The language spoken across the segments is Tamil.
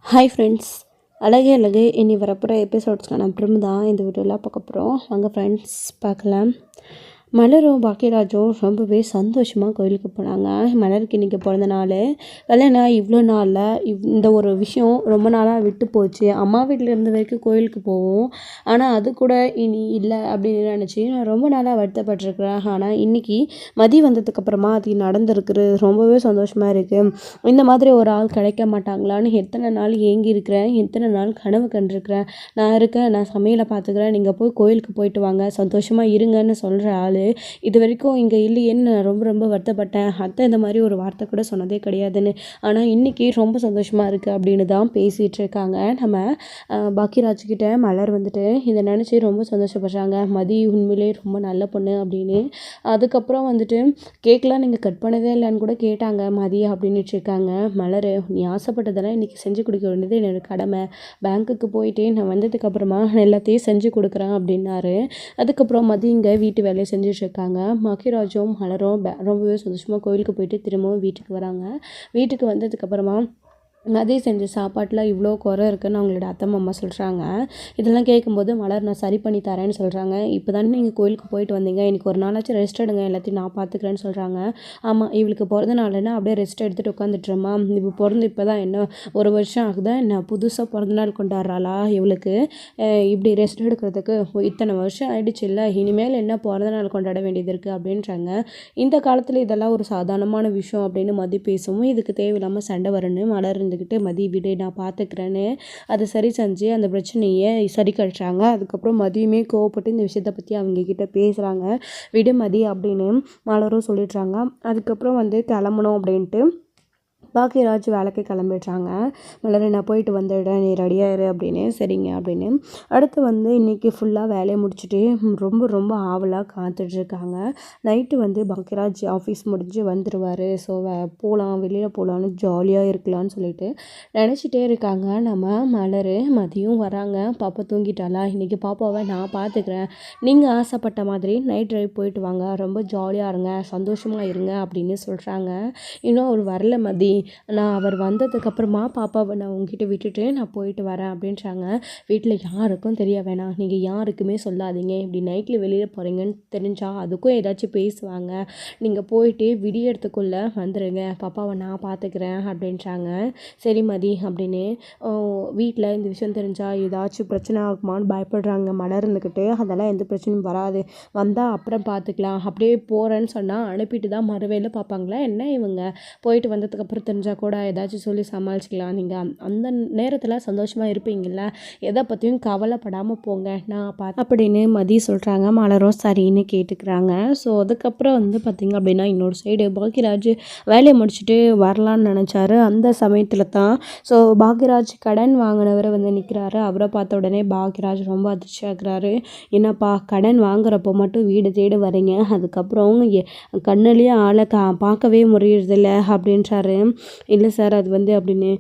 ஹாய் ஃப்ரெண்ட்ஸ், அழகே அழகு இனி வரப்போகிற எபிசோட்ஸ்க்கான அப்புறம் தான் இந்த வீடியோலாம் பார்க்க போகிறோம். வாங்க ஃப்ரெண்ட்ஸ் பார்க்கலாம். மலரும் பாக்கியராஜும் ரொம்பவே சந்தோஷமாக கோயிலுக்கு போனாங்க. மலருக்கு இன்றைக்கி பிறந்த நாள். கல்யாணம் இவ்வளோ நாளில் இந்த ஒரு விஷயம் ரொம்ப நாளாக விட்டு போச்சு. அம்மா வீட்டில் இருந்த வரைக்கும் கோயிலுக்கு போவோம், ஆனால் அது கூட இனி இல்லை அப்படின்னு நினச்சி நான் ரொம்ப நாளாக வருத்தப்பட்டிருக்கிறேன். ஆனால் இன்றைக்கி மதியம் வந்ததுக்கப்புறமா அது நடந்திருக்குது. ரொம்பவே சந்தோஷமாக இருக்குது. இந்த மாதிரி ஒரு ஆள் கிடைக்க மாட்டாங்களான்னு எத்தனை நாள் ஏங்கி இருக்கிறேன், எத்தனை நாள் கனவு கண்டிருக்கிறேன். நான் இருக்கேன், நான் சமையலை பார்த்துக்கிறேன், நீங்கள் போய் கோயிலுக்கு போயிட்டு வாங்க, சந்தோஷமாக இருங்கன்னு சொல்கிற ஆள் இது வரைக்கும் இங்கே இல்லையேன்னு நான் ரொம்ப ரொம்ப வருத்தப்பட்டேன். அத்தை இந்த மாதிரி ஒரு வார்த்தை கூட சொன்னதே கிடையாதுன்னு. ஆனால் இன்றைக்கி ரொம்ப சந்தோஷமாக இருக்குது அப்படின்னு தான் பேசிகிட்டு இருக்காங்க. நம்ம பாக்கியராஜ்கிட்ட மலர் வந்துட்டு இதை நினச்சி ரொம்ப சந்தோஷப்படுறாங்க. மதி உண்மையிலே ரொம்ப நல்ல பொண்ணு அப்படின்னு. அதுக்கப்புறம் வந்துட்டு கேக்கெலாம் நீங்கள் கட் பண்ணதே இல்லைன்னு கூட கேட்டாங்க மதி அப்படின்னுட்டு இருக்காங்க. மலர், நீ ஆசைப்பட்டதெல்லாம் இன்றைக்கி செஞ்சு கொடுக்க வேண்டியது என்னோடய கடமை. பேங்க்குக்கு போயிட்டு நான் வந்ததுக்கப்புறமா எல்லாத்தையும் செஞ்சு கொடுக்குறேன் அப்படின்னாரு. அதுக்கப்புறம் மதி இங்கே வீட்டு வேலையை செஞ்சிட்ருக்காங்க. பாக்கியராஜும் மலரும் ரொம்பவே சந்தோஷமாக கோயிலுக்கு போயிட்டு திரும்பவும் வீட்டுக்கு வராங்க. வீட்டுக்கு வந்ததுக்கப்புறமா மதிய செஞ்ச சாப்பாட்டில் இவ்வளோ குறை இருக்குதுன்னு அவங்களோட அத்தை மாமா சொல்கிறாங்க. இதெல்லாம் கேட்கும்போது மலர், நான் சரி பண்ணி தரேன்னு சொல்கிறாங்க. இப்போ தானே நீங்கள் கோயிலுக்கு போயிட்டு வந்தீங்க, இன்றைக்கி ஒரு நாளாச்சும் ரெஸ்ட் எடுங்க, எல்லாத்தையும் நான் பார்த்துக்கிறேன்னு சொல்கிறாங்க. ஆமாம், இவளுக்கு பிறந்த நாள்னா அப்படியே ரெஸ்ட் எடுத்துகிட்டு உட்காந்துட்டுருமா. இப்போ பிறந்து இப்போ தான் என்ன ஒரு வருஷம் ஆகுதா என்ன, புதுசாக பிறந்தநாள் கொண்டாடுறாளா இவளுக்கு? இப்படி ரெஸ்ட் எடுக்கிறதுக்கு இத்தனை வருஷம் ஆயிடுச்சு இல்லை, இனிமேல் என்ன பிறந்தநாள் கொண்டாட வேண்டியது இருக்குது அப்படின்றாங்க. இந்த காலத்தில் இதெல்லாம் ஒரு சாதாரணமான விஷயம் அப்படின்னு மதி பேசவும் இதுக்கு தேவையில்லாமல் சண்டை வரணுன்னு மலர் இருந்துக்கிட்டு மதி விடு, நான் பார்த்துக்கிறேன்னு அதை சரி செஞ்சு அந்த பிரச்சனையை சரி கட்டுறாங்க. அதுக்கப்புறம் மதியுமே கோவப்பட்டு இந்த விஷயத்தை பற்றி அவங்கக்கிட்ட பேசுகிறாங்க. விடு மதி அப்படின்னு மலரும் சொல்லிடுறாங்க. அதுக்கப்புறம் கிளம்பணும் அப்படின்ட்டு பாக்கியராஜ் வேலைக்கு கிளம்பிடுறாங்க. மலர், நான் போயிட்டு வந்துடுறேன், நீ ரெடியாயிரு அப்படின்னு. சரிங்க அப்படின்னு. அடுத்து இன்றைக்கி ஃபுல்லாக வேலையை முடிச்சுட்டு ரொம்ப ரொம்ப ஆவலாக காத்துட்ருக்காங்க. நைட்டு பாக்கியராஜ் ஆஃபீஸ் முடிஞ்சு வந்துடுவார். ஸோ போகலாம், வெளியில் போகலான்னு ஜாலியாக இருக்கலான்னு சொல்லிட்டு நினச்சிட்டே இருக்காங்க. நம்ம மலர் மதியம் வராங்க. பாப்பா தூங்கிட்டாளா, இன்றைக்கி பாப்பாவை நான் பார்த்துக்கிறேன், நீங்கள் ஆசைப்பட்ட மாதிரி நைட் ட்ரைவ் போயிட்டு வாங்க, ரொம்ப ஜாலியாக இருங்க, சந்தோஷமாக இருங்க அப்படின்னு சொல்கிறாங்க. இன்னும் அவர் வரல மதி, நான் அவர் வந்ததுக்கப்புறமா பாப்பாவை நான் உங்ககிட்ட விட்டுட்டு நான் போயிட்டு வரேன் அப்படின்றாங்க. வீட்டில் யாருக்கும் தெரிய வேணாம், நீங்கள் யாருக்குமே சொல்லாதீங்க, இப்படி நைட்டில் வெளியில் போகிறீங்கன்னு தெரிஞ்சால் அதுக்கும் ஏதாச்சும் பேசுவாங்க, நீங்கள் போயிட்டு விடியறதுக்குள்ளே வந்துடுங்க, பாப்பாவை நான் பார்த்துக்கிறேன் அப்படின்றாங்க. சரி மதி அப்படின்னு. வீட்டில் இந்த விஷயம் தெரிஞ்சால் ஏதாச்சும் பிரச்சனை ஆகுமான்னு பயப்படுறாங்க மலர் இருந்துக்கிட்டு. அதெல்லாம் எந்த பிரச்சனையும் வராது, வந்தால் அப்புறம் பார்த்துக்கலாம், அப்படியே போகிறேன்னு சொன்னால் அனுப்பிட்டு தான் மறுவேளை பார்ப்பாங்களா என்ன இவங்க, போயிட்டு வந்ததுக்கப்புறம் தெரிஞ்சால் கூட ஏதாச்சும் சொல்லி சமாளிச்சிக்கலாம், நீங்கள் அந்த நேரத்தில் சந்தோஷமாக இருப்பீங்கள்ல, எதை பற்றியும் கவலைப்படாமல் போங்க, நான் பார்த்து அப்படின்னு மதி சொல்கிறாங்க. மலரும் சரின்னு கேட்டுக்கிறாங்க. ஸோ அதுக்கப்புறம் பார்த்திங்க அப்படின்னா இன்னொரு சைடு பாக்கியராஜ் வேலையை முடிச்சுட்டு வரலான்னு நினச்சாரு. அந்த சமயத்தில் தான் ஸோ பாக்கியராஜ் கடன் வாங்கினவர் நிற்கிறாரு. அவரை பார்த்த உடனே பாக்கியராஜ் ரொம்ப அதிர்ச்சி ஆகுறாரு. என்னப்பா, கடன் வாங்குறப்போ மட்டும் வீடு தேடி வரீங்க, அதுக்கப்புறம் கண்ணுலேயே ஆளை பார்க்கவே முடியறதில்ல அப்படின்றாரு. இல்லை சார், அது அப்படின்னு.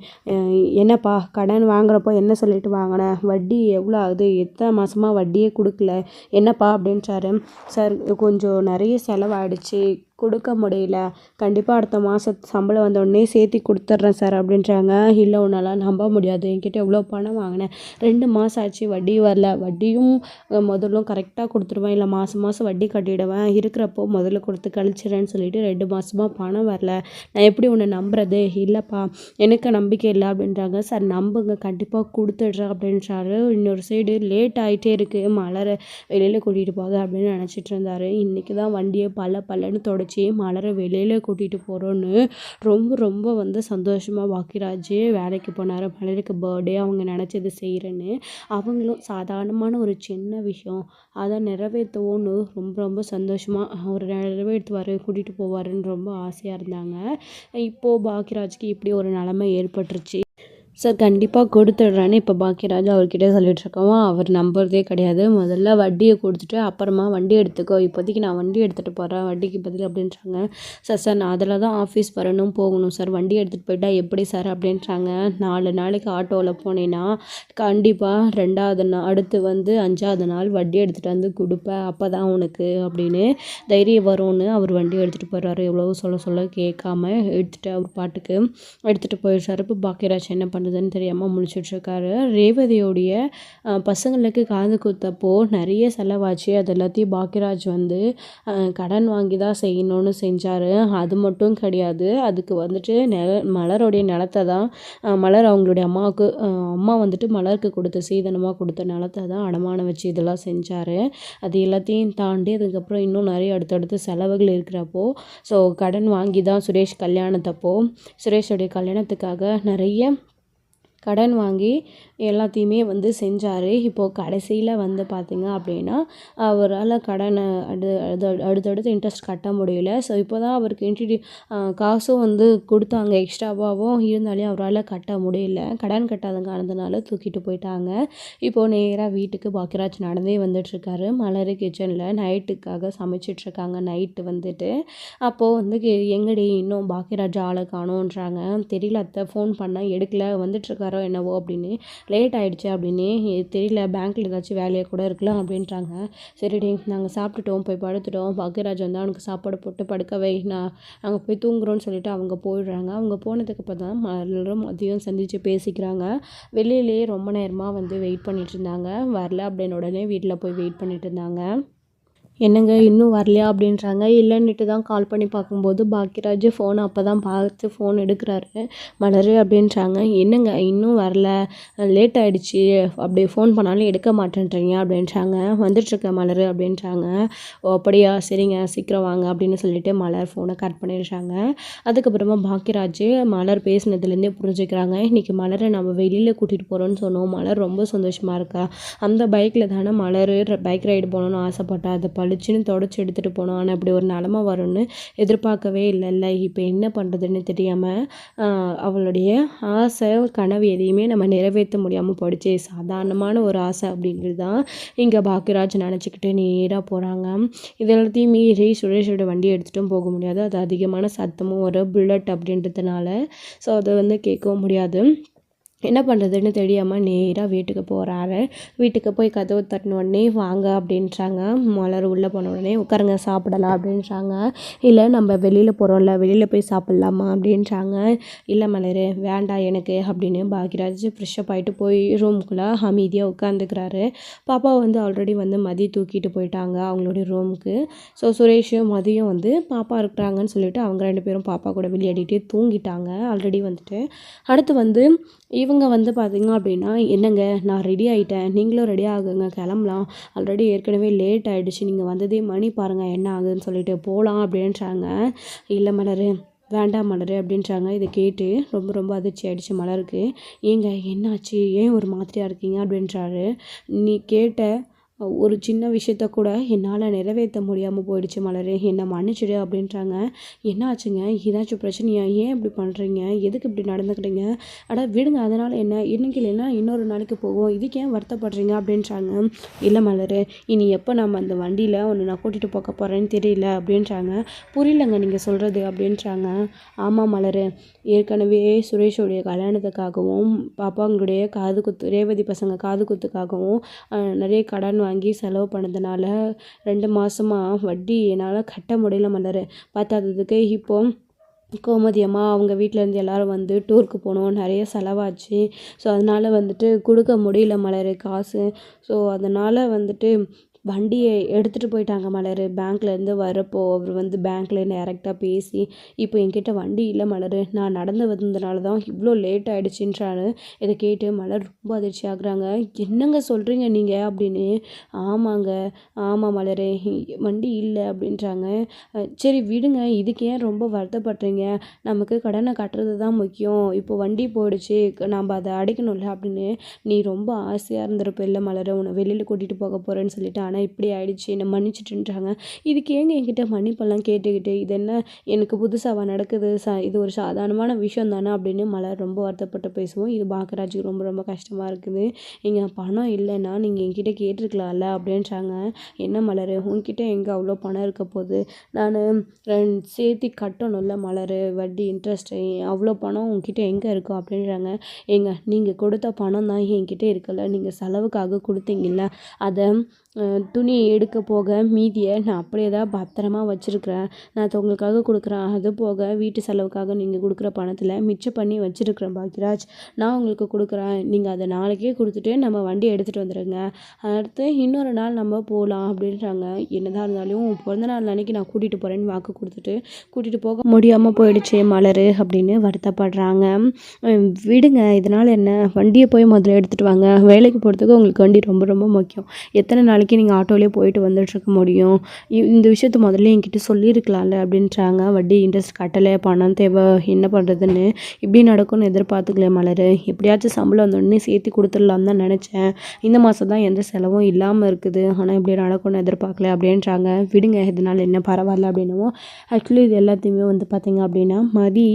என்னப்பா, கடன் வாங்குறப்போ என்ன சொல்லிட்டு வாங்கினேன், வட்டி எவ்வளோ ஆகுது, எத்தனை மாதமாக வட்டியே கொடுக்கல, என்னப்பா அப்படின்றாரு. சார், கொஞ்சம் நிறைய செலவாயிடுச்சு, கொடுக்க முடியல, கண்டிப்பாக அடுத்த மாதம் சம்பளம் வந்தோடனே சேர்த்து கொடுத்துட்றேன் சார் அப்படின்றாங்க. இல்லை, உன்னால் நம்ப முடியாது, என்கிட்ட எவ்வளோ பணம் வாங்கினேன், 2 மாதம் ஆச்சு, வட்டி வரல, வட்டியும் முதலும் கரெக்டாக கொடுத்துருவேன், இல்லை மாதம் மாதம் வட்டி கட்டிடுவேன், இருக்கிறப்போ முதல்ல கொடுத்து கழிச்சிடறேன்னு சொல்லிட்டு 2 மாதமாக பணம் வரல, நான் எப்படி உன்னை நம்புறது, இல்லைப்பா எனக்கு நம்பிக்கை இல்லை அப்படின்றாங்க. சார் நம்புங்க, கண்டிப்பாக கொடுத்துட்றேன் அப்படின்றாரு. இன்னொரு சைடு லேட் ஆகிட்டே இருக்குது, மலரை வெளியில் கூட்டிகிட்டு போக அப்படின்னு நினச்சிட்டு இருந்தார். இன்றைக்கி தான் வண்டியை பல்லன்னு தொடச்சி மலரை வெளியில் கூட்டிகிட்டு போகிறோன்னு ரொம்ப ரொம்ப சந்தோஷமாக பாக்கியராஜ் வேலைக்கு போனார். மலருக்கு பர்த்டே, அவங்க நினச்சது செய்கிறேன்னு. அவங்களும் சாதாரணமான ஒரு சின்ன விஷயம் அதை நிறைவேற்றுவோன்னு ரொம்ப ரொம்ப சந்தோஷமாக அவர் நிறைவேற்றுவார், கூட்டிகிட்டு போவாருன்னு ரொம்ப ஆசையாக இருந்தாங்க. இப்போது பாக்கியராஜ்க்கு இப்படி ஒரு நிலைமை ஏற்பட்டுருச்சு. சார் கண்டிப்பாக கொடுத்துட்றேன்னு இப்போ பாக்கியராஜ் அவர்கிட்ட சொல்லிகிட்ருக்கோம். அவர் நம்புறதே கிடையாது. முதல்ல வட்டியை கொடுத்துட்டு அப்புறமா வண்டி எடுத்துக்கோ, இப்போதைக்கு நான் வண்டி எடுத்துகிட்டு போகிறேன் வட்டிக்கு பதில் அப்படின்றாங்க. சார் நான் அதில் தான் ஆஃபீஸ் வரணும் போகணும் சார், வண்டி எடுத்துகிட்டு போயிட்டா எப்படி சார் அப்படின்றாங்க. 4 நாளைக்கு ஆட்டோவில் போனேன்னா கண்டிப்பாக 2வது நாள் அடுத்து 5வது நாள் வண்டி எடுத்துகிட்டு கொடுப்பேன், அப்போ தான் உனக்கு அப்படின்னு தைரியம் வரும்னு அவர் வண்டி எடுத்துகிட்டு போயிடுறாரு. எவ்வளோ சொல்ல கேட்காம எடுத்துகிட்டு அவர் பாட்டுக்கு எடுத்துகிட்டு போயிடுறாரு. இப்போ பாக்கியராஜ் என்ன பண்ணுறது பண்ணுறதுன்னு தெரியாமல் முழிச்சிட்ருக்காரு. ரேவதியோடைய பசங்களுக்கு காது குத்தப்போ நிறைய செலவாச்சு. அது எல்லாத்தையும் பாக்கியராஜ் வந்து கடன் வாங்கி தான் செய்யணும்னு செஞ்சார். அது மட்டும் கிடையாது, அதுக்கு வந்துட்டு மலருடைய நிலத்தை தான் மலர் அவங்களுடைய அம்மாவுக்கு அம்மா வந்துட்டு மலருக்கு கொடுத்த சீதனமாக கொடுத்த நிலத்தை தான் அடமானம் வச்சு இதெல்லாம் செஞ்சார். அது எல்லாத்தையும் தாண்டி அதுக்கப்புறம் இன்னும் நிறைய அடுத்தடுத்து செலவுகள் இருக்கிறப்போ ஸோ கடன் வாங்கி தான் சுரேஷோடைய கல்யாணத்துக்காக நிறைய கடன் வாங்கி எல்லாத்தையுமே வந்து செஞ்சார். இப்போது கடைசியில் வந்து பார்த்திங்க அப்படின்னா அவரால் கடனை அடுத்தடுத்து இன்ட்ரெஸ்ட் கட்ட முடியல. ஸோ இப்போ தான் அவருக்கு காசும் வந்து கொடுத்தாங்க எக்ஸ்ட்ராவாகவும், இருந்தாலே அவரால் கட்ட முடியல. கடன் கட்டாத காரணத்தினால தூக்கிட்டு போயிட்டாங்க. இப்போது நேராக வீட்டுக்கு பாக்கியராஜ் நடந்தே வந்துட்டுருக்காரு. மலர் கிச்சனில் நைட்டுக்காக சமைச்சிட்ருக்காங்க. நைட்டு வந்துட்டு அப்போது வந்து எங்கடி இன்னும் பாக்கியராஜ் ஆளை காணோன்றாங்க. தெரியல அத்தை, ஃபோன் பண்ணால் எடுக்கல, வந்துட்டுருக்காரோ என்னவோ அப்படின்னு, லேட் ஆகிடுச்சு அப்படின்னு, தெரியல பேங்க்கில் ஏதாச்சும் வேலையை கூட இருக்கலாம் அப்படின்றாங்க. சரிடி நாங்கள் சாப்பிட்டுட்டோம், போய் படுத்துட்டோம், பாக்கியராஜ் வந்து அவனுக்கு சாப்பாடு போட்டு படுக்க வை, நாங்கள் போய் தூங்குறோன்னு சொல்லிட்டு அவங்க போயிடுறாங்க. அவங்க போனதுக்கப்புறம் தான் எல்லாரும் மதியம் சந்தித்து பேசிக்கிறாங்க. வெளியிலேயே ரொம்ப நேரமாக வந்து வெயிட் பண்ணிட்டு இருந்தாங்க. வரல அப்படின்னு உடனே வீட்டில் போய் வெயிட் பண்ணிட்டு இருந்தாங்க. என்னங்க இன்னும் வரலையா அப்படின்றாங்க. இல்லைன்னுட்டு தான் கால் பண்ணி பார்க்கும்போது பாக்கியராஜ் ஃபோன் அப்போ தான் பார்த்து ஃபோன் எடுக்கிறாரு. மலர் அப்படின்றாங்க. என்னங்க இன்னும் வரல, லேட் ஆகிடுச்சி, அப்படி ஃபோன் பண்ணாலும் எடுக்க மாட்டேன்றீங்க அப்படின்றாங்க. வந்துட்டுருக்க மலர் அப்படின்றாங்க. ஓ அப்படியா, சரிங்க சீக்கிரம் வாங்க அப்படின்னு சொல்லிட்டு மலர் ஃபோனை கட் பண்ணிடுறாங்க. அதுக்கப்புறமா பாக்கியராஜ் மலர் பேசினதுலேருந்தே புரிஞ்சுக்கிறாங்க. இன்றைக்கி மலரை நம்ம வெளியில் கூட்டிகிட்டு போகிறோன்னு சொன்னோம், மலர் ரொம்ப சந்தோஷமாக இருக்கா. அந்த பைக்கில் தானே மலர் பைக் ரைடு போகணுன்னு ஆசைப்பட்டா, அதை பளிச்சுன்னு தொடச்சி எடுத்துகிட்டு போனோம். ஆனால் அப்படி ஒரு நிலமை வரும்னு எதிர்பார்க்கவே இல்லைல்ல. இப்போ என்ன பண்ணுறதுன்னு தெரியாமல் அவளுடைய ஆசை கனவு எதையுமே நம்ம நிறைவேற்ற முடியாமல் போயிடுச்சு. சாதாரணமான ஒரு ஆசை அப்படிங்கிறது தான் இங்கே பாக்கியராஜ் நினச்சிக்கிட்டு நேராக போகிறாங்க. இது எல்லாத்தையும் மீறி சுரேஷோட வண்டி எடுத்துகிட்டும் போக முடியாது. அது அதிகமான சத்தமும் ஒரு புல்லட் அப்படின்றதுனால ஸோ அதை வந்து கேட்கவும் முடியாது. என்ன பண்ணுறதுன்னு தெரியாமல் நேராக வீட்டுக்கு போகிறாரு. வீட்டுக்கு போய் கதவு தட்டின உடனே வாங்க அப்படின்றாங்க. மலர் உள்ளே போன உடனே உட்காருங்க சாப்பிடலாம் அப்படின்றாங்க. இல்லை நம்ம வெளியில் போகிறோம்ல, வெளியில் போய் சாப்பிட்லாமா அப்படின்றாங்க. இல்லை மலர் வேண்டாம் எனக்கு அப்படின்னு பாக்கியராஜ் ஃப்ரெஷ்ஷப் ஆகிட்டு போய் ரூமுக்குள்ளே அமைதியாக உட்காந்துக்கிறாரு. பாப்பா வந்து ஆல்ரெடி வந்து மதியம் தூக்கிட்டு போயிட்டாங்க அவங்களுடைய ரூமுக்கு. ஸோ சுரேஷும் மதியம் வந்து பாப்பா இருக்கிறாங்கன்னு சொல்லிட்டு அவங்க 2 பேரும் பாப்பா கூட விளையாடிட்டு தூங்கிட்டாங்க ஆல்ரெடி வந்துட்டு. அடுத்து வந்து இவங்க வந்து பார்த்திங்க அப்படின்னா, என்னங்க நான் ரெடி ஆகிட்டேன், நீங்களும் ரெடி ஆகுங்க கிளம்பலாம், ஆல்ரெடி ஏற்கனவே லேட் ஆகிடுச்சு, நீங்கள் வந்ததே மணி பாருங்கள் என்ன ஆகுதுன்னு சொல்லிட்டு போகலாம் அப்படின்றாங்க. இல்லை மலர் வேண்டாம் மலர் அப்படின்றாங்க. இதை கேட்டு ரொம்ப ரொம்ப அதிர்ச்சி ஆகிடுச்சு மலருக்கு. ஏங்க என்னாச்சு, ஏன் ஒரு மாதிரியாக இருக்கீங்க அப்படின்றாரு. நீ கேட்ட ஒரு சின்ன விஷயத்த கூட என்னால் நிறைவேற்ற முடியாமல் போயிடுச்சு மலர், என்னை மன்னிச்சிடு அப்படின்றாங்க. என்ன ஆச்சுங்க, ஏதாச்சும் பிரச்சனையா, ஏன் இப்படி பண்ணுறீங்க, எதுக்கு இப்படி நடந்துக்கிறீங்க, விடுங்க அதனால் என்ன, இன்னைக்கு இல்லைன்னா இன்னொரு நாளைக்கு போகும், இதுக்கு ஏன் வருத்தப்படுறீங்க அப்படின்றாங்க. இல்லை மலர், இனி எப்போ நம்ம அந்த வண்டியில் ஒன்று நான் கூட்டிகிட்டு போக போகிறேன்னு தெரியல அப்படின்றாங்க. புரியலங்க நீங்கள் சொல்கிறது அப்படின்றாங்க. ஆமாம் மலர், ஏற்கனவே சுரேஷோடைய கல்யாணத்துக்காகவும் பாப்பாங்களுடைய காது குத்து ரேவதி பசங்க காது குத்துக்காகவும் நிறைய கடன் வாங்கி செலவு பண்ணதுனால 2 மாதமாக வட்டி என்னால் கட்ட முடியல மலர். பத்தாததுக்கு இப்போ கோமதி அம்மா அவங்க வீட்டிலேருந்து எல்லோரும் வந்து டூருக்கு போனோம், நிறைய செலவாச்சு. ஸோ அதனால் வந்துட்டு கொடுக்க முடியல மலர் காசு. ஸோ அதனால் வந்துட்டு வண்டியை எடுத்துகிட்டு போயிட்டாங்க மலர். பேங்க்லேருந்து வரப்போ அவர் வந்து பேங்க்கில் டைரெக்டாக பேசி இப்போ என்கிட்ட வண்டி இல்லை மலர், நான் நடந்து வந்ததுனால தான் இவ்வளோ லேட் ஆகிடுச்சின்றாரு. இதை கேட்டு மலர் ரொம்ப அதிர்ச்சி ஆகுறாங்க. என்னங்க சொல்கிறீங்க நீங்கள் அப்படின்னு. ஆமாம் மலர், வண்டி இல்லை அப்படின்றாங்க. சரி விடுங்க, இதுக்கு ஏன் ரொம்ப வருத்தப்படுறீங்க, நமக்கு கடனை கட்டுறது தான் முக்கியம், இப்போ வண்டி போயிடுச்சு நம்ம அதை அடைக்கணும்ல அப்படின்னு. நீ ரொம்ப ஆசையாக இருந்திருப்ப இல்லை மலர், உன்னை வெளியில் கூட்டிகிட்டு போக போகிறேன்னு சொல்லிட்டு, ஆனால் இப்படி ஆயிடுச்சு, என்னை மன்னிச்சிட்டுன்றாங்க. இதுக்கு ஏங்க என்கிட்ட மன்னிப்பெல்லாம் கேட்டுக்கிட்டு, இது என்ன எனக்கு புதுசாக நடக்குது, இது ஒரு சாதாரணமான விஷயம் தானே அப்படின்னு மலர் ரொம்ப வருத்தப்பட்டு பேசுவோம். இது பாக்கியராஜுக்கு ரொம்ப ரொம்ப கஷ்டமாக இருக்குது. இங்கே பணம் இல்லைன்னா நீங்கள் என்கிட்ட கேட்டிருக்கலாம்ல அப்படின்றாங்க. என்ன மலர், உன்கிட்ட எங்கே அவ்வளோ பணம் இருக்க போகுது, நான் சேர்த்து கட்டணும்ல மலர், வட்டி இன்ட்ரெஸ்ட்டு, அவ்வளோ பணம் உங்ககிட்ட எங்கே இருக்கும் அப்படின்றாங்க. நீங்கள் கொடுத்த பணம் தான் என்கிட்ட இருக்குல்ல, நீங்கள் செலவுக்காக கொடுத்தீங்கல்ல, அதை துணி எடுக்க போக மீதியை நான் அப்படியே தான் பத்திரமா வச்சுருக்கிறேன். நான் அது உங்களுக்காக கொடுக்குறேன். அது போக வீட்டு செலவுக்காக நீங்கள் கொடுக்குற பணத்தில் மிச்சம் பண்ணி வச்சுருக்கிறேன் பாக்கியராஜ். நான் உங்களுக்கு கொடுக்குறேன். நீங்கள் அதை நாளைக்கே கொடுத்துட்டு நம்ம வண்டியை எடுத்துகிட்டு வந்துடுங்க. அடுத்து இன்னொரு நாள் நம்ம போகலாம் அப்படின்றாங்க. என்னதான் இருந்தாலும் பிறந்த நாள் அன்னைக்கு நான் கூட்டிகிட்டு போகிறேன்னு வாக்கு கொடுத்துட்டு கூட்டிகிட்டு போக முடியாமல் போயிடுச்சு மலர் அப்படின்னு வருத்தப்படுறாங்க. விடுங்க, இதனால் என்ன, வண்டியை போய் முதல்ல எடுத்துகிட்டு வாங்க. வேலைக்கு போகிறதுக்கு உங்களுக்கு வண்டி ரொம்ப ரொம்ப முக்கியம். எத்தனை நாளைக்கு நீங்கள் ஆட்டோலேயே போயிட்டு வந்துட்டுருக்க முடியும்? இந்த விஷயத்த முதல்ல என்கிட்ட சொல்லியிருக்கலாம்ல அப்படின்றாங்க. வட்டி இன்ட்ரெஸ்ட் கட்டலை, பணம் தேவை, என்ன பண்ணுறதுன்னு. இப்படி நடக்கும்னு எதிர்பார்த்துக்கல மலர். எப்படியாச்சும் சம்பளம் வந்தோடனே சேர்த்து கொடுத்துடலான்னு தான் நினச்சேன். இந்த மாதம் தான் எந்த செலவும் இல்லாமல் இருக்குது. ஆனால் இப்படி நடக்கும்னு எதிர்பார்க்கல அப்படின்றாங்க. விடுங்க, இதனால் என்ன, பரவாயில்ல அப்படின்னுவோம். ஆக்சுவலி இது எல்லாத்தையுமே வந்து பார்த்திங்க அப்படின்னா மதி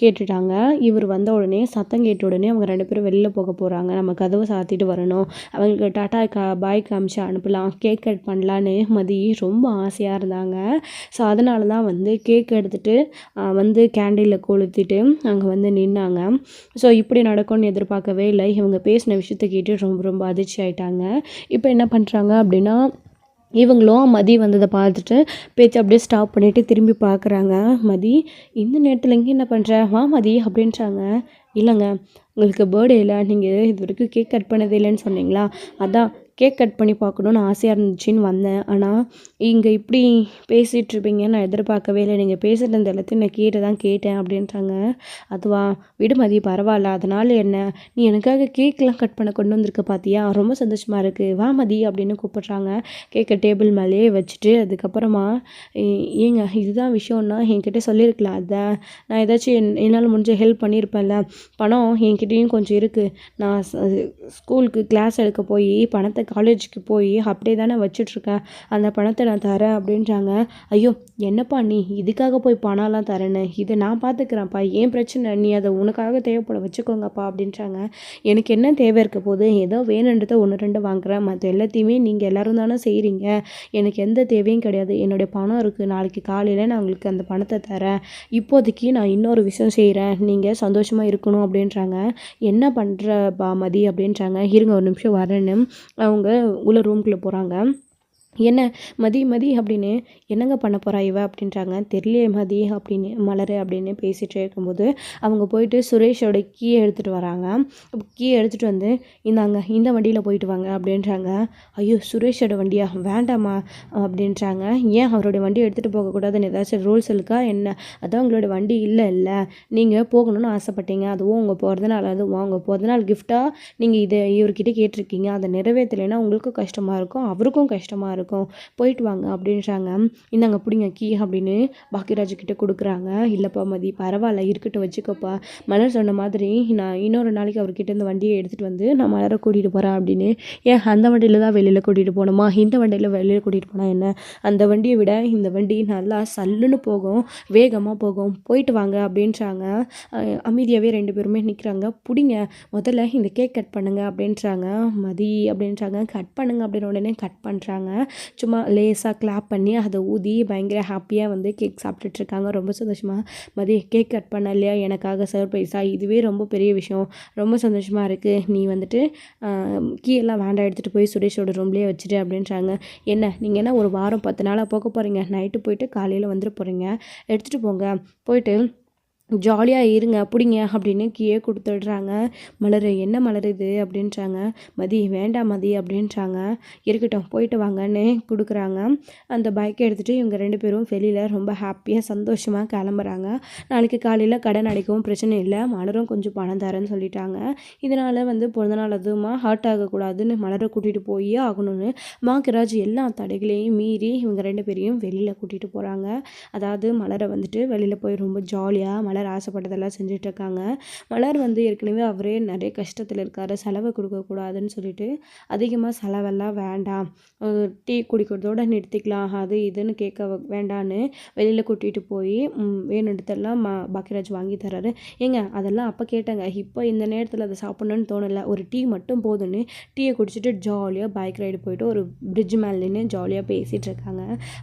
கேட்டுட்டாங்க. இவர் வந்த உடனே சத்தம் கேட்ட உடனே அவங்க 2 பேரும் வெளியில் போக போகிறாங்க. நம்ம கதவை சாத்திட்டு வரணும், அவங்களுக்கு டாட்டா பாய் காமிச்சு அனுப்பலாம், கேக் கட் பண்ணலான்னு மதி ரொம்ப ஆசையாக இருந்தாங்க. ஸோ அதனால தான் வந்து கேக் எடுத்துகிட்டு வந்து கேண்டிலில் கொளுத்திட்டு அங்கே வந்து நின்னாங்க. ஸோ இப்படி நடக்கும்னு எதிர்பார்க்கவே இல்லை. இவங்க பேசின விஷயத்த கேட்டு ரொம்ப ரொம்ப அதிர்ச்சி ஆகிட்டாங்க. இப்போ என்ன பண்ணுறாங்க அப்படின்னா, இவங்களும் மதி வந்ததை பார்த்துட்டு பேச்சு அப்படியே ஸ்டாப் பண்ணிவிட்டு திரும்பி பார்க்குறாங்க. மதி, இந்த நேரத்தில் இங்கே என்ன பண்ணுற, வா மதி அப்படின்றாங்க. இல்லைங்க, உங்களுக்கு பர்த்டேயில் நீங்கள் இது வரைக்கும் கேக் கட் பண்ணதே இல்லைன்னு சொன்னீங்களா, அதான் கேக் கட் பண்ணி பார்க்கணுன்னு ஆசையாக இருந்துச்சுன்னு வந்தேன். ஆனால் இங்கே இப்படி பேசிகிட்டு இருப்பீங்கன்னு நான் எதிர்பார்க்கவே இல்லை. நீங்கள் பேசுகிறது எல்லாத்தையும் நான் கேட்டேன் அப்படின்றாங்க. அதுவா, விடுமதி, பரவாயில்ல, அதனால் என்ன, நீ எனக்காக கேக்லாம் கட் பண்ண கொண்டு வந்திருக்க பார்த்தியா, ரொம்ப சந்தோஷமாக இருக்குது, வா மதி அப்படின்னு கூப்பிட்றாங்க. கேக்கை டேபிள் மேலேயே வச்சுட்டு அதுக்கப்புறமா, ஏங்க இதுதான் விஷயம்னா என்கிட்ட சொல்லியிருக்கலாம், அதான் நான் ஏதாச்சும் என்னால் முடிஞ்ச ஹெல்ப் பண்ணியிருப்பேன்ல. பணம் என்கிட்டேயும் கொஞ்சம் இருக்குது. நான் ஸ்கூலுக்கு கிளாஸ் எடுக்க போய் பணத்தை காலேஜுக்கு போய் அப்படியே தானே வச்சிட்ருக்கேன். அந்த பணத்தை நான் தரேன் அப்படின்றாங்க. ஐயோ, என்னப்பா நீ இதுக்காக போய் பணம்லாம் தரேன்னு, இதை நான் பார்த்துக்கிறேன்ப்பா, ஏன் பிரச்சனை, நீ அதை உனக்காக தேவைப்பட வச்சுக்கோங்கப்பா அப்படின்றாங்க. எனக்கு என்ன தேவை இருக்க போது, ஏதோ வேணுன்றதை 1-2 வாங்குறேன், மற்ற எல்லாத்தையுமே நீங்கள் எல்லோரும் தானே செய்கிறீங்க, எனக்கு எந்த தேவையும் கிடையாது. என்னுடைய பணம் இருக்குது, நாளைக்கு காலையில் நான் உங்களுக்கு அந்த பணத்தை தரேன். இப்போதைக்கு நான் இன்னொரு விஷயம் செய்கிறேன், நீங்கள் சந்தோஷமாக இருக்கணும் அப்படின்றாங்க. என்ன பண்ணுற பாமதி அப்படின்றாங்க. இருங்க ஒரு நிமிஷம் வரேன்னு அவங்க உள்ள ரூம்குள்ளே போகிறாங்க. என்ன மதி அப்படின்னு, என்னங்க பண்ண போகிறா இவ அப்படின்றாங்க. தெரியலையே மதி அப்படின்னு, மலர் அப்படின்னு பேசிகிட்டே இருக்கும்போது அவங்க போயிட்டு சுரேஷோட கீயை எடுத்துகிட்டு வராங்க. கீயை எடுத்துகிட்டு வந்து, இந்தாங்க இந்த வண்டியில் போயிட்டு வாங்க அப்படின்றாங்க. ஐயோ, சுரேஷோட வண்டியா, வேண்டாமா அப்படின்றாங்க. ஏன் அவருடைய வண்டியை எடுத்துகிட்டு போகக்கூடாதுன்னு ஏதாச்சும் ரூல்ஸ் இருக்கா என்ன, அதான் உங்களோட வண்டி இல்லை நீங்கள் போகணும்னு ஆசைப்பட்டீங்க, அதுவும் உங்கள் பிறந்தநாள், அதுவும் உங்கள் பிறந்தநாள் கிஃப்டாக நீங்கள் இதை இவர்கிட்ட கேட்டிருக்கீங்க, அதை நிறைவேற்றலைன்னா உங்களுக்கும் கஷ்டமாக இருக்கும், அவருக்கும் கஷ்டமாக இருக்கும், போயிட்டு வாங்க அப்படின்றாங்க. இந்தாங்க பிடிங்க கீ அப்படின்னு பாக்கியராஜ் கிட்ட கொடுக்குறாங்க. இல்லைப்பா மதி, பரவாயில்ல, இருக்கட்டும், வச்சுக்கப்பா. மலர் சொன்ன மாதிரி நான் இன்னொரு நாளைக்கு அவர்கிட்ட இந்த வண்டியை எடுத்துகிட்டு வந்து நான் மலரை கூட்டிகிட்டு போகிறேன் அப்படின்னு. ஏன் அந்த வண்டியில் தான் வெளியில் கூட்டிகிட்டு போகணுமா, இந்த வண்டியில் வெளியில் கூட்டிகிட்டு போனால் என்ன, அந்த வண்டியை விட இந்த வண்டி நல்லா சல்லுன்னு போகும், வேகமாக போகும், போயிட்டு வாங்க அப்படின்றாங்க. அமைதியாகவே 2 பேருமே நிற்கிறாங்க. பிடிங்க, முதல்ல இந்த கேக் கட் பண்ணுங்க அப்படின்றாங்க. மதி அப்படின்றாங்க. கட் பண்ணுங்க அப்படின்னு உடனே கட் பண்ணுறாங்க. சும்மா லேசாக கிளாப் பண்ணி அதை ஊதி பயங்கர ஹாப்பியாக வந்து கேக் சாப்பிட்டுட்ருக்காங்க. ரொம்ப சந்தோஷமாக, மதி கேக் கட் பண்ண இல்லையா எனக்காக சர்ப்ரைஸாக, இதுவே ரொம்ப பெரிய விஷயம், ரொம்ப சந்தோஷமாக இருக்குது, நீ வந்துட்டு கீயெல்லாம் வேண்டாம், எடுத்துகிட்டு போய் சுரேஷோட ரூம்லேயே வச்சுட்டு அப்படின்றாங்க. என்ன நீங்கள் என்ன ஒரு வாரம் 10 நாளாக போக போகிறீங்க, நைட்டு போயிட்டு காலையில் வந்துட போகிறீங்க, எடுத்துகிட்டு போங்க, போயிட்டு ஜாலியாக இருங்க, பிடிங்க அப்படின்னு கீழே கொடுத்துடுறாங்க. மலர், என்ன மலர் இது அப்படின்றாங்க. மதி, வேண்டாம் மதி அப்படின்றாங்க. இருக்கட்டும், போயிட்டு வாங்கன்னு கொடுக்குறாங்க. அந்த பைக்கை எடுத்துகிட்டு இவங்க 2 பேரும் வெளியில் ரொம்ப ஹாப்பியாக சந்தோஷமாக கிளம்புறாங்க. நாளைக்கு காலையில் கடன் அடைக்கவும் பிரச்சனை இல்லை, மலரும் கொஞ்சம் பணம் தரேன்னு சொல்லிட்டாங்க. இதனால் வந்து பிறந்தநாள் அதுவுமா ஹர்ட் ஆகக்கூடாதுன்னு மலரை கூட்டிகிட்டு போய் ஆகணும்னு பாக்கியராஜ் எல்லா தடைகளையும் மீறி இவங்க 2 பேரையும் வெளியில் கூட்டிகிட்டு போகிறாங்க. அதாவது மலரை வந்துட்டு வெளியில் போய் ரொம்ப ஜாலியாக மலர் ஆசைப்பட்டதெல்லாம் செஞ்சிட்ருக்காங்க. மலர் வந்து ஏற்கனவே அவரே நிறைய கஷ்டத்தில் இருக்கார், செலவை கொடுக்கக்கூடாதுன்னு சொல்லிட்டு அதிகமாக செலவெல்லாம் வேண்டாம், டீ குடிக்கிறதோடு நிறுத்திக்கலாம், அது இதுன்னு கேட்க வேண்டான்னு வெளியில் கூட்டிகிட்டு போய் வேணுன்றதெல்லாம் பாக்கியராஜ் வாங்கி தர்றாரு. ஏங்க அதெல்லாம் அப்போ கேட்டேங்க, இப்போ இந்த நேரத்தில் அதை சாப்பிட்ணுன்னு தோணலை, ஒரு டீ மட்டும் போதுன்னு டீயை குடிச்சிட்டு ஜாலியாக பைக் ரைடு போயிட்டு ஒரு பிரிட்ஜ் மேலே நின்று ஜாலியாக பேசிகிட்டு இருக்காங்க.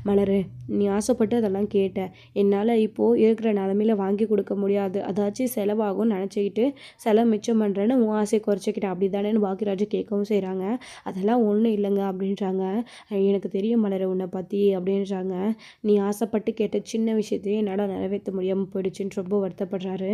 மலர், நீ ஆசைப்பட்டு அதெல்லாம் கேட்ட, என்னால் இப்போது இருக்கிற நிலமையில வாங்கி கொடுக்க கொடுக்க முடியாது, அதாச்சும் செலவாகும் நினச்சிக்கிட்டு செலவு மிச்சம் பண்ணுறேன்னு உன் ஆசையை குறைச்சிக்கிட்டேன் அப்படி தானேன்னு பாக்கியராஜ் கேட்கவும் செய்கிறாங்க. அதெல்லாம் ஒன்றும் இல்லைங்க அப்படின்றாங்க. எனக்கு தெரியும் மலர் உன்னை பற்றி அப்படின்றாங்க. நீ ஆசைப்பட்டு கேட்ட சின்ன விஷயத்தையே என்னால் நிறைவேற்ற முடியாமல் போயிடுச்சுன்னு ரொம்ப வருத்தப்படுறாரு.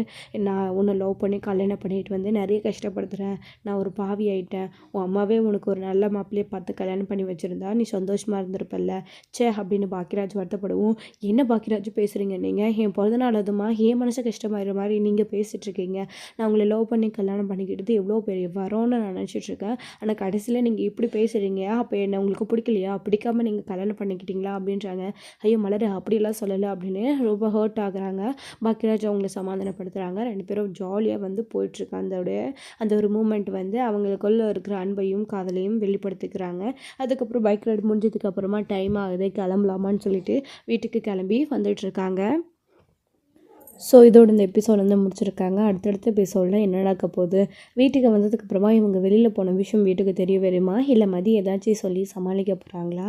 நான் உன்னை லவ் பண்ணி கல்யாணம் பண்ணிட்டு வந்து நிறைய கஷ்டப்படுத்துகிறேன், நான் ஒரு பாவி ஆகிட்டேன், உன் அம்மாவே உனக்கு ஒரு நல்ல மாப்பிள்ளையை பார்த்து கல்யாணம் பண்ணி வச்சுருந்தா நீ சந்தோஷமாக இருந்திருப்பல்ல சே அப்படின்னு பாக்கியராஜ் வருத்தப்படுவோம். என்ன பாக்கியராஜ் பேசுகிறீங்க நீங்கள்? என் பிறந்தநாள் அதுமா என் மனசு கஷ்டமாயிடுற மாதிரி நீங்கள் பேசிகிட்ருக்கீங்க. நான் உங்களை லவ் பண்ணி கல்யாணம் பண்ணிக்கிட்டது எவ்வளோ பெரிய வரோன்னு நான் நினச்சிட்ருக்கேன். ஆனால் கடைசியில் நீங்கள் இப்படி பேசுகிறீங்க, அப்போ என்ன உங்களுக்கு பிடிக்கலையா? பிடிக்காம நீங்கள் கல்யாணம் பண்ணிக்கிட்டீங்களா அப்படின்றாங்க. ஐயோ மலர் அப்படிலாம் சொல்லலை அப்படின்னு ரொம்ப ஹர்ட் ஆகுறாங்க. பாக்கியராஜ் அவங்கள சமாதானப்படுத்துகிறாங்க. 2 பேரும் ஜாலியாக வந்து போயிட்டுருக்கு. அந்த ஒரு மூமெண்ட் வந்து அவங்களுக்குள்ள இருக்கிற அன்பையும் காதலையும் வெளிப்படுத்திக்கிறாங்க. அதுக்கப்புறம் பைக் ரைடு முடிஞ்சதுக்கு அப்புறமா டைம் ஆகுது கிளம்பலாமான்னு சொல்லிட்டு வீட்டுக்கு கிளம்பி வந்துட்டுருக்காங்க. ஸோ இதோட இந்த எபிசோட் வந்து முடிச்சிருக்காங்க. அடுத்தடுத்த எபிசோடில் என்ன நடக்க போகுது, வீட்டுக்கு வந்ததுக்கப்புறமா இவங்க வெளியில் போன விஷயம் வீட்டுக்கு தெரிய வருமா, இல்லை மதி ஏதாச்சும் சொல்லி சமாளிக்க போகிறாங்களா,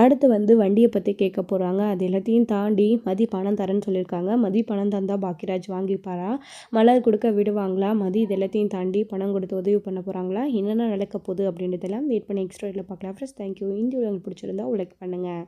அடுத்து வந்து வண்டியை பற்றி கேட்க போகிறாங்க. அது எல்லாத்தையும் தாண்டி மதி பணம் தரேன்னு சொல்லியிருக்காங்க. மதி பணம் தந்தால் பாக்கியராஜ் வாங்கிப்பாரா, மலர் கொடுக்க விடுவாங்களா, மதி இது எல்லாத்தையும் தாண்டி பணம் கொடுத்து உதவி பண்ண போகிறாங்களா, என்னென்ன நடக்க போகுது அப்படின்றதெல்லாம் வெயிட் பண்ணி எக்ஸ்ட்ரா பார்க்கலாம். Friends thank you. இந்த வீடியோ உங்களுக்கு பிடிச்சிருந்தா லைக் பண்ணுங்கள்.